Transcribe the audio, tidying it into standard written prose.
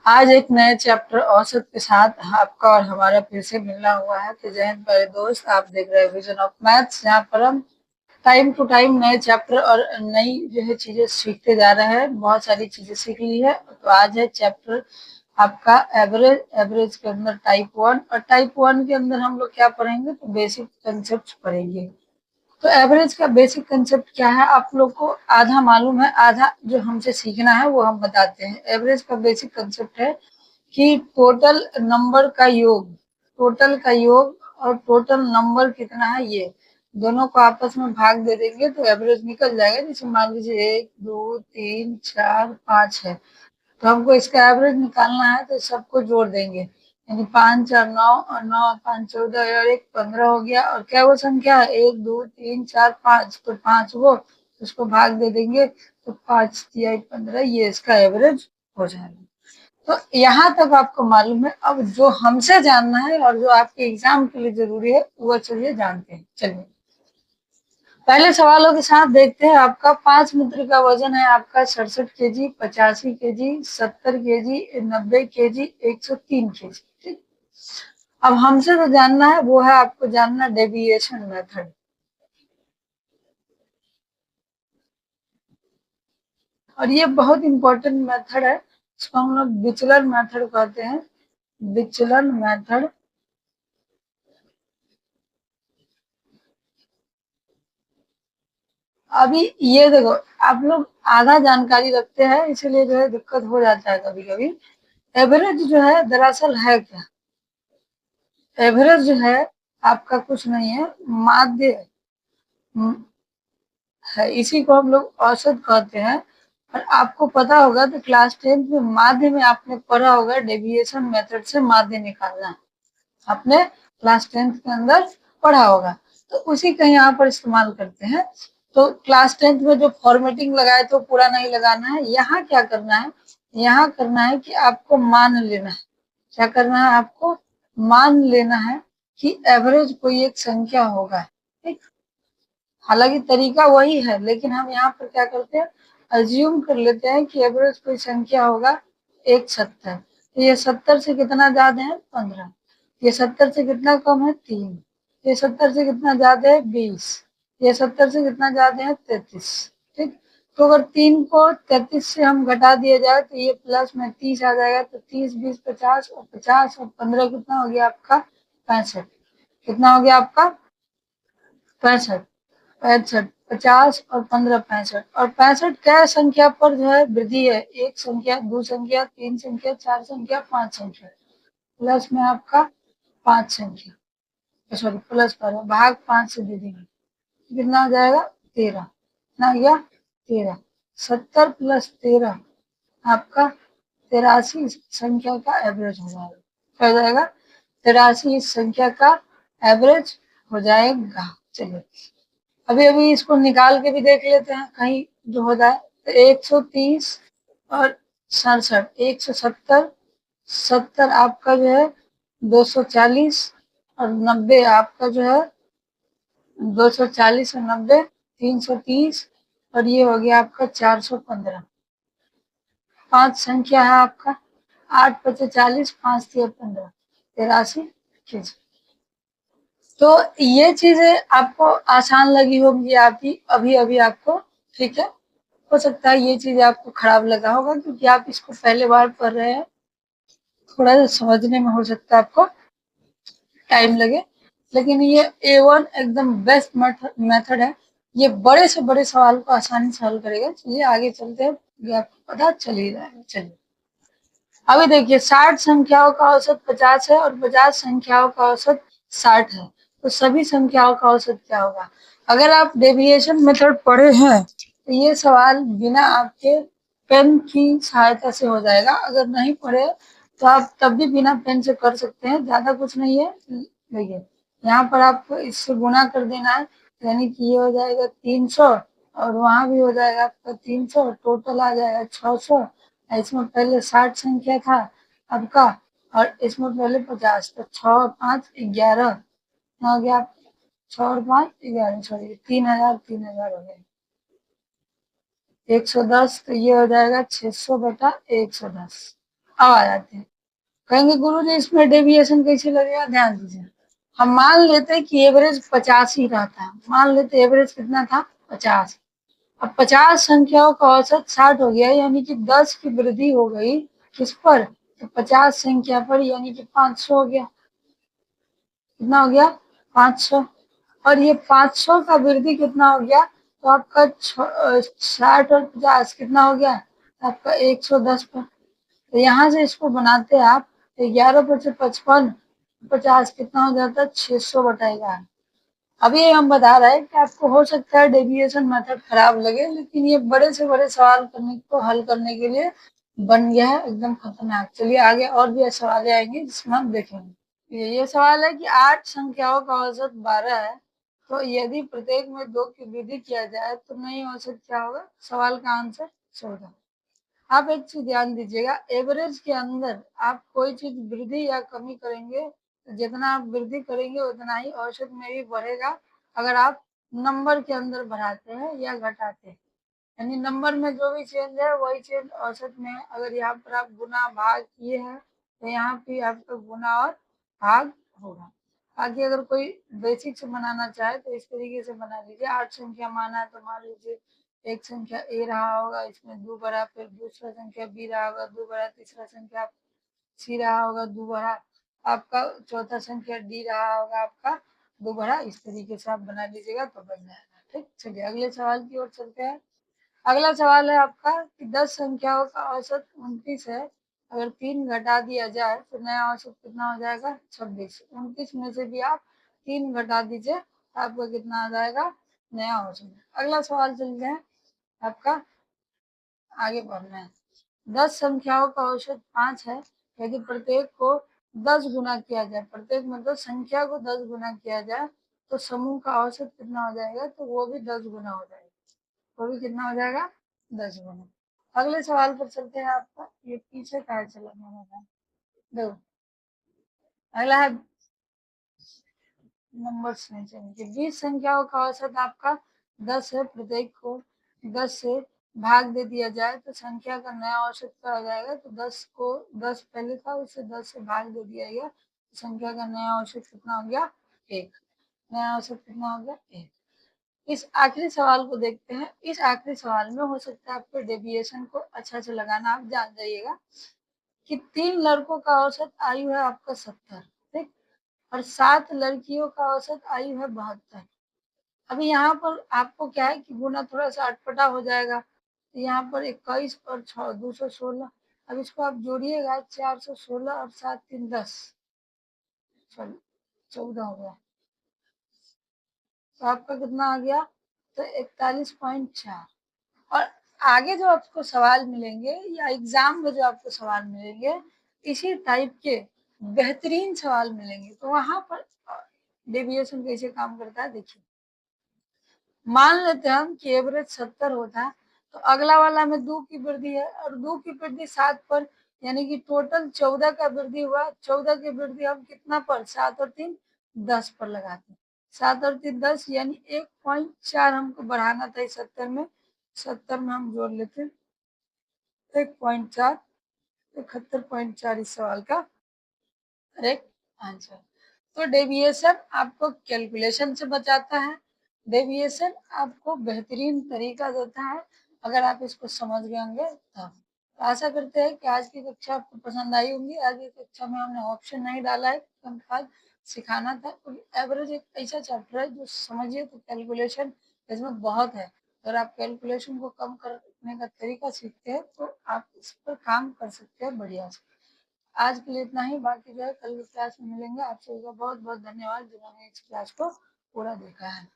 आज एक नए चैप्टर औसत के साथ आपका और हमारा फिर से मिलना हुआ है। तो जय हिंद प्यारे दोस्त, आप देख रहे हैं विजन ऑफ मैथ्स, जहाँ पर हम टाइम टू टाइम नए चैप्टर और नई जो है चीजें सीखते जा रहे हैं। बहुत सारी चीजें सीख ली है। तो आज है चैप्टर आपका एवरेज। एवरेज के अंदर टाइप 1, और टाइप 1 के अंदर हम लोग क्या पढ़ेंगे, तो बेसिक कंसेप्ट पढ़ेंगे। तो एवरेज का बेसिक कंसेप्ट क्या है, आप लोग को आधा मालूम है, आधा जो हमसे सीखना है वो हम बताते हैं। एवरेज का बेसिक कंसेप्ट है कि टोटल नंबर का योग, टोटल का योग और टोटल नंबर कितना है ये दोनों को आपस में भाग दे देंगे तो एवरेज निकल जाएगा। जैसे मान लीजिए 1 2 3 4 5 है, तो हमको इसका एवरेज निकालना है, तो सबको जोड़ देंगे। यानी 5 और 9 और 9 और 5 14 और 1 15 हो गया। और क्या वो संख्या है, 1 2 3 4 5, तो 5 वो उसको भाग दे देंगे तो 5 तिया 15, ये इसका एवरेज हो जाएगा। तो यहाँ तक आपको मालूम है। अब जो हमसे जानना है और जो आपके एग्जाम के लिए जरूरी है वो चलिए जानते हैं। चलिए पहले सवालों के साथ देखते हैं। आपका 5 मित्र का वजन है आपका 67 KG, 85 KG, 70 KG, 90 KG, 103 KG. ठीक, अब हमसे तो जानना है वो है, आपको जानना डेविएशन मेथड। और ये बहुत इंपॉर्टेंट मेथड है, इसको हम लोग विचलन मेथड कहते हैं। विचलन मेथड। अभी ये देखो, आप लोग आधा जानकारी रखते हैं, इसीलिए जो है दिक्कत हो जाता है कभी कभी। एवरेज जो है दरअसल है क्या, एवरेज जो है आपका कुछ नहीं है, माध्य है। इसी को हम लोग औसत कहते हैं। और आपको पता होगा तो क्लास 10th में माध्य में आपने पढ़ा होगा, डेविएशन मेथड से माध्य निकालना आपने क्लास 10th के अंदर पढ़ा होगा। तो उसी का यहाँ पर इस्तेमाल करते हैं। तो क्लास 10th में जो फॉर्मेटिंग लगाए तो पूरा नहीं लगाना है। यहाँ क्या करना है, यहाँ करना है कि आपको मान लेना है। क्या करना है, आपको मान लेना है कि एवरेज कोई एक संख्या होगा। ठीक, हालांकि तरीका वही है, लेकिन हम यहाँ पर क्या करते हैं, अज्यूम कर लेते हैं कि एवरेज कोई संख्या होगा 170। तो ये 70 से कितना ज्यादा है, 15। ये 70 से कितना कम है, 3। ये 70 से कितना ज्यादा है, 20। ये 70 से कितना ज्यादा है, 33। ठीक, तो अगर 3 को 33 से हम घटा दिया जाए तो ये प्लस में 30 आ जाएगा। तो 30 20 50, और 50 और 15 कितना हो गया आपका, 65। कितना हो गया आपका, 65। 65, 50 और 15 65। और 65 क्या संख्या पर जो है वृद्धि है, एक संख्या, दो संख्या, तीन संख्या, चार संख्या, पांच संख्या, प्लस में आपका 5 संख्या, सॉरी प्लस पर भाग 5 से दे देंगे, कितना हो जाएगा, 13। कितना गया, 13। 70 प्लस 13 आपका 83 संख्या का एवरेज हो जाएगा। क्या हो जाएगा, 83 इस संख्या का एवरेज हो जाएगा। चलिए अभी अभी इसको निकाल के भी देख लेते हैं कहीं जो हो जाए। तो 130 और 67, 170, 70 आपका जो है 240, और 90 आपका जो है 240 और 90 330, और ये हो गया आपका 415। 5 संख्या है आपका, 8 पचे 40, 5 तिया 15, 83 केजी। तो ये चीजें आपको आसान लगी होंगी आपकी अभी अभी आपको। ठीक है, हो सकता है ये चीज आपको खराब लगा होगा क्योंकि आप इसको पहले बार पढ़ रहे हैं, थोड़ा सा समझने में हो सकता है आपको टाइम लगे। लेकिन ये A1 एकदम बेस्ट मेथड है, ये बड़े से बड़े सवाल को आसानी से हल करेगा। चलिए आगे चलते हैं, ये आपको पता चल ही जाएगा। चलिए अभी देखिए, 60 संख्याओं का औसत 50 है और 50 संख्याओं का औसत 60 है। तो सभी संख्याओं का औसत क्या होगा। अगर आप डेविएशन मेथड पढ़े हैं तो ये सवाल बिना आपके पेन की सहायता से हो जाएगा। अगर नहीं पढ़े तो आप तब भी बिना पेन से कर सकते हैं, ज्यादा कुछ नहीं है। देखिए यहाँ पर आपको इससे गुणा कर देना है, यानी कि ये हो जाएगा 300, और वहां भी हो जाएगा आपका 300, टोटल आ जाएगा 600। इसमें पहले 60 संख्या था आपका, और इसमें पहले 50। तो 6 और 5 11 हो गया, 6 और 5 11, सॉरी 3000, 3000 हो गया। 110, तो ये हो जाएगा 600 बटा 110। अब आ जाते हैं, कहेंगे गुरुजी इसमें डेविएशन कैसे लगेगा, ध्यान दीजिए। हम मान लेते हैं कि एवरेज 50 ही रहता है, मान लेते एवरेज कितना था 50। अब 50 संख्याओं का औसत 60 हो गया, यानी कि 10 की वृद्धि हो गई किस पर, तो 50 संख्या पर, यानी कि 500 हो गया। कितना हो गया 500। और ये 500 का वृद्धि कितना हो गया, तो आपका 60 और 50 कितना हो गया, आपका 110 पर। तो यहाँ से इसको बनाते हैं आप, 11 × 55 50 कितना हो जाता है 600/11। अभी हम बता रहे हैं कि आपको हो सकता है डेविएशन मेथड खराब लगे, लेकिन ये बड़े से बड़े सवाल करने को हल करने के लिए बन गया है, एकदम खतरनाक। चलिए आगे और भी सवाल आएंगे जिसमें हम देखेंगे। ये सवाल है कि 8 संख्याओं का औसत 12 है, तो यदि प्रत्येक में 2 की वृद्धि किया जाए तो नई औसत क्या होगा, सवाल का आंसर 14। आप एक चीज ध्यान दीजिएगा, एवरेज के अंदर आप कोई चीज वृद्धि या कमी करेंगे तो जितना आप वृद्धि करेंगे उतना ही औसत में भी बढ़ेगा, अगर आप नंबर के अंदर बढ़ाते हैं या घटाते हैं। यानी नंबर में जो भी चेंज है वही चेंज औसत में है। अगर यहाँ पर आप गुना भाग किए हैं तो यहाँ पे आपका गुना और भाग होगा। बाकी अगर कोई बेसिक से बनाना चाहे तो इस तरीके से बना लीजिए। 8 संख्या माना है तो मान लीजिए एक संख्या ए रहा होगा, इसमें 2 बड़ा, फिर दूसरा संख्या बी रहा होगा 2 बड़ा, तीसरा संख्या सी रहा होगा 2 बड़ा, आपका चौथा संख्या डी रहा होगा आपका 2 बड़ा। इस तरीके से आप बना लीजिएगा तो बन जाएगा। ठीक, चलिए अगले सवाल की ओर चलते हैं। अगला सवाल है आपका कि 10 संख्याओं का औसत 29 है, अगर 3 घटा दिया जाए तो नया औसत कितना हो जाएगा 26। 29 में से भी आप 3 घटा दीजिए तो आपका कितना आ जाएगा नया औसत। अगला सवाल चलते हैं आपका, आगे बढ़ना है। 10 संख्याओं का औसत 5 है, यदि प्रत्येक को 10 गुना किया जाए, प्रत्येक मतलब संख्या को 10 गुना किया जाए तो समूह का औसत कितना हो जाएगा, तो वो भी 10 गुना हो जाएगा। वो भी कितना हो जाएगा 10 गुना। अगले सवाल पर चलते हैं आपका, ये पीछे का है, चलो मैं दो। अगला है नंबर्स नहीं चलेंगे। 20 संख्याओं का औसत आपका 10 है, प्रत्येक को 10 से भाग दे दिया जाए तो संख्या का नया औसत क्या हो जाएगा, तो 10 को 10 पहले था उसे 10 से भाग दे दिया गया तो संख्या का नया औसत कितना हो गया 1। नया औसत कितना हो गया 1। इस आखिरी सवाल को देखते हैं। इस आखिरी सवाल में हो सकता है आपको डेविएशन को अच्छा से लगाना आप जान जाइएगा कि 3 लड़कों का औसत आयु है आपका 70, ठीक, और 7 लड़कियों का औसत आयु है 72। अभी यहाँ पर आपको क्या है कि गुना थोड़ा सा अटपटा हो जाएगा, तो यहाँ पर 21 और 6 216। अब इसको आप जोड़िएगा 416 और 7 3 10, 14 हो गया, तो आपका कितना आ गया, तो 41.4। और आगे जो आपको सवाल मिलेंगे या एग्जाम में जो आपको सवाल मिलेंगे इसी टाइप के बेहतरीन सवाल मिलेंगे, तो वहां पर डेविएशन कैसे काम करता है देखिए। मान लेते हैं हम कि एवरेज 70 होता है, तो अगला वाला में 2 की वृद्धि है और 2 की वृद्धि 7 पर, यानी कि टोटल 14 का वृद्धि हुआ। 14 की वृद्धि हम कितना पर, 7 और 3 10 पर लगाते हैं। 7 और 3 10, यानी 1.4 हमको बढ़ाना था इस 70 में। 70 में हम जोड़ लेते हैं 1.4, 71.4 इस सवाल का करेक्ट आंसर। तो डेविएशन आपको कैलकुलेशन से बचाता है, डेविएशन आपको बेहतरीन तरीका देता है, अगर आप इसको समझ गए होंगे तब। तो आशा करते हैं कि आज की कक्षा आपको पसंद आई होंगी। आज की कक्षा में हमने ऑप्शन नहीं डाला है, कंपास सिखाना था, क्योंकि एवरेज एक ऐसा चैप्टर है जो समझिए तो कैलकुलेशन इसमें बहुत है। अगर आप कैलकुलेशन को कम करने का तरीका सीखते हैं तो आप इस पर काम कर सकते हैं बढ़िया से। आज के लिए इतना ही, बाकी जो है कल की क्लास में मिलेंगे। आप सभी का बहुत बहुत धन्यवाद जिन्होंने इस क्लास को पूरा देखा है।